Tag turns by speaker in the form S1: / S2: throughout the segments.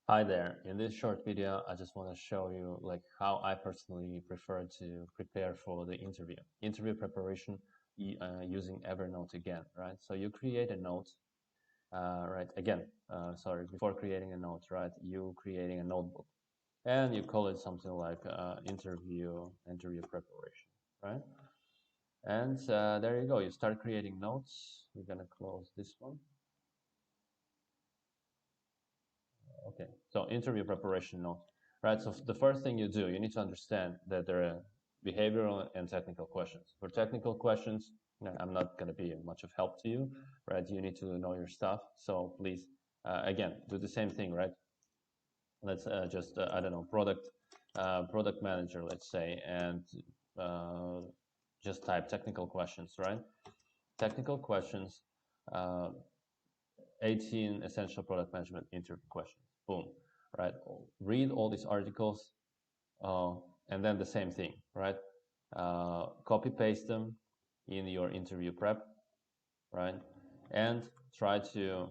S1: Hi there. In this short video, I just want to show you like how I personally prefer to prepare for the interview. Interview preparation using Evernote again, right? So you create a note, right? Again, sorry, before creating a note, right? You creating a notebook, and you call it something like interview preparation, right? And there you go. You start creating notes. We're gonna close this one. Okay, so interview preparation note, right? So the first thing you do, you need to understand that there are behavioral and technical questions. For technical questions, I'm not going to be much of help to you, right? You need to know your stuff. So please, again, do the same thing, right? Let's just, I don't know, product manager, let's say, and uh, just type technical questions, right? Technical questions, uh, 18 essential product management interview questions. Boom, right? Read all these articles, uh, and then the same thing, right? Copy paste them in your interview prep, right? And try to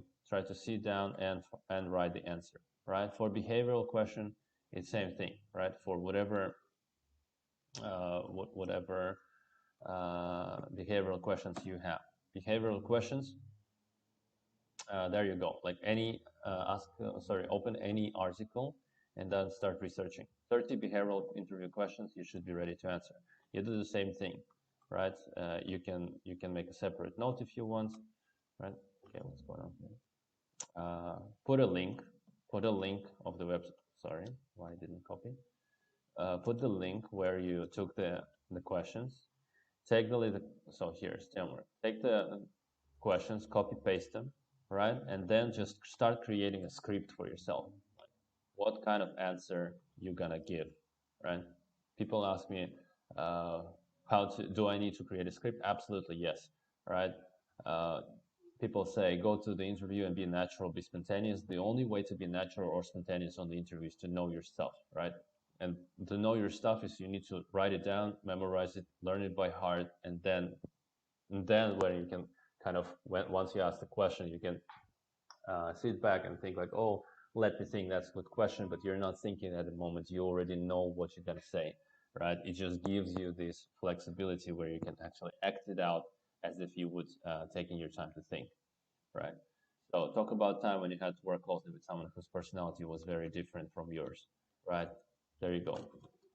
S1: sit down and write the answer, right? For behavioral question, it's same thing, right? For whatever behavioral questions you have. Behavioral questions, there you go. Like any open any article and then start researching. 30 behavioral interview questions you should be ready to answer. You do the same thing, right? You can make a separate note if you want, right? Okay, what's going on here? Put a link. Put a link of the website. Sorry, why I didn't copy? Put the link where you took the questions. Take so here's teamwork. Take the questions, copy paste them, right? And then just start creating a script for yourself. What kind of answer you gonna give, right? People ask me, uh, do I need to create a script? Absolutely, yes, right? Uh, People say go to the interview and be natural, be spontaneous. The only way to be natural or spontaneous on the interview is to know your stuff, right? And to know your stuff is you need to write it down, memorize it, learn it by heart, and then when you can kind of once you ask the question, you can sit back and think like, oh, let me think. That's a good question, but you're not thinking at the moment. You already know what you're gonna say, right? It just gives you this flexibility where you can actually act it out as if you would taking your time to think, right? So talk about time when you had to work closely with someone whose personality was very different from yours, right? There you go.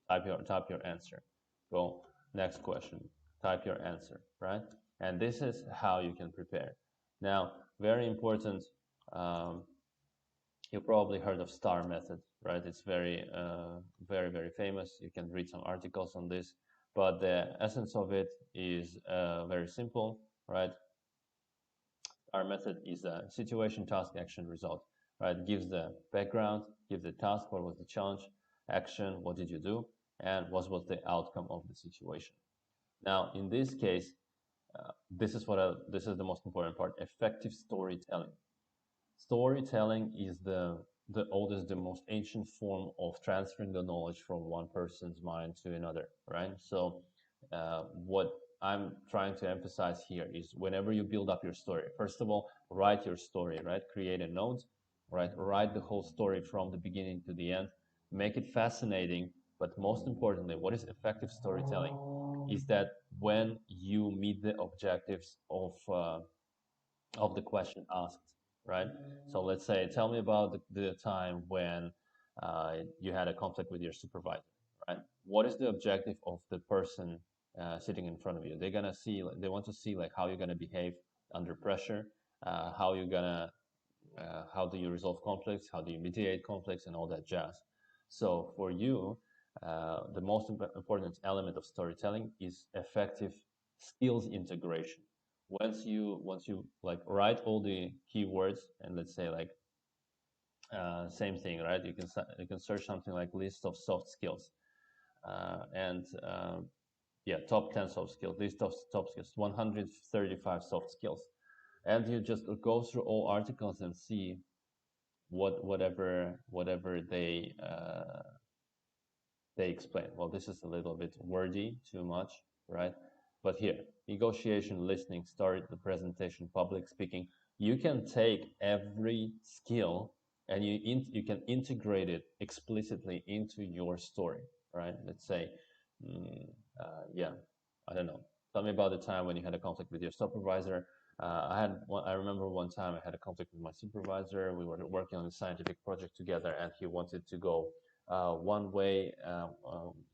S1: Type your answer. Go next question. Type your answer, right? And this is how you can prepare. Now, very important. Um, you probably heard of STAR method, right? It's very famous. You can read some articles on this, but the essence of it is very simple, right? Our method is a situation, task, action, result, right? Gives the background, gives the task, what was the challenge, action, what did you do, and what was the outcome of the situation. Now, in this case, this is the most important part: effective storytelling. Storytelling is the oldest, the most ancient form of transferring the knowledge from one person's mind to another, right? So, what I'm trying to emphasize here is whenever you build up your story, first of all, write your story, right? Create a note, right? Write the whole story from the beginning to the end. Make it fascinating, but most importantly, what is effective storytelling? Is that when you meet the objectives of the question asked, right? So let's say, tell me about the time when you had a conflict with your supervisor, right? What is the objective of the person sitting in front of you? They're gonna see, like, they want to see like how you're gonna behave under pressure, how do you resolve conflicts, how do you mediate conflicts, and all that jazz. So for you, the most important element of storytelling is effective skills integration. Once you like write all the keywords and let's say like same thing, right? You can search something like list of soft skills and yeah, top 10 soft skills, list of top skills, 135 soft skills, and you just go through all articles and see whatever they explain. Well, this is a little bit wordy, too much, right? But here, negotiation, listening, story, the presentation, public speaking. You can take every skill and you can integrate it explicitly into your story, right? Let's say, mm, yeah, I don't know. Tell me about the time when you had a conflict with your supervisor. I remember one time I had a conflict with my supervisor. We were working on a scientific project together, and he wanted to go one way.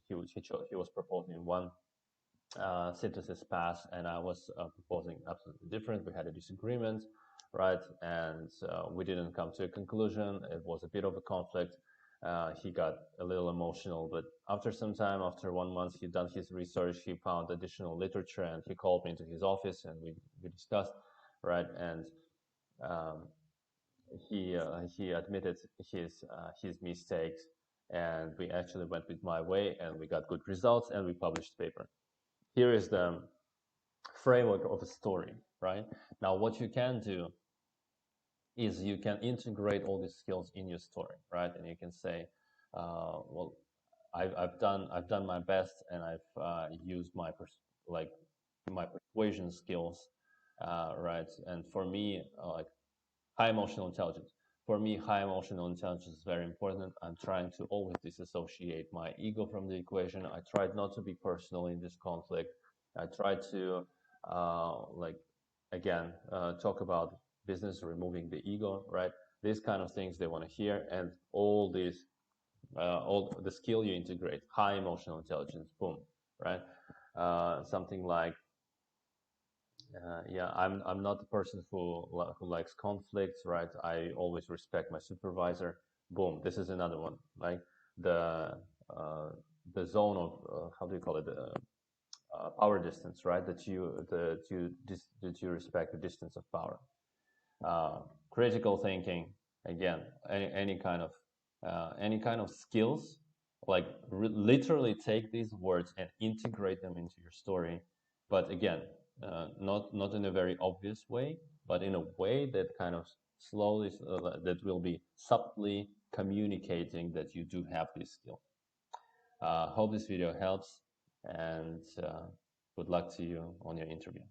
S1: He was proposing one synthesis pass, and I was proposing absolutely different. We had a disagreement, right? And we didn't come to a conclusion. It was a bit of a conflict. He got a little emotional, but after some time, after 1 month, he'd done his research. He found additional literature, and he called me into his office, and we discussed, right? And um, he admitted his mistakes, and we actually went with my way, and we got good results, and we published the paper. Here is the framework of a story, right? Now, what you can do is you can integrate all these skills in your story, right? And you can say, well, I've done my best, and I've used my like my persuasion skills, right? And for me, like high emotional intelligence. For me, high emotional intelligence is very important. I'm trying to always disassociate my ego from the equation. I tried not to be personal in this conflict. I tried to, like, again, talk about business, removing the ego, right? These kind of things they want to hear, and all the skill you integrate, high emotional intelligence, boom, right? Something like yeah, I'm not the person who likes conflicts, right? I always respect my supervisor. Boom, this is another one. Like the uh, the zone of how do you call it? Power distance, right? That you respect the distance of power. Critical thinking, again, any kind of skills, like literally take these words and integrate them into your story, but again, not in a very obvious way, but in a way that kind of slowly that will be subtly communicating that you do have this skill. Hope this video helps, and good luck to you on your interview.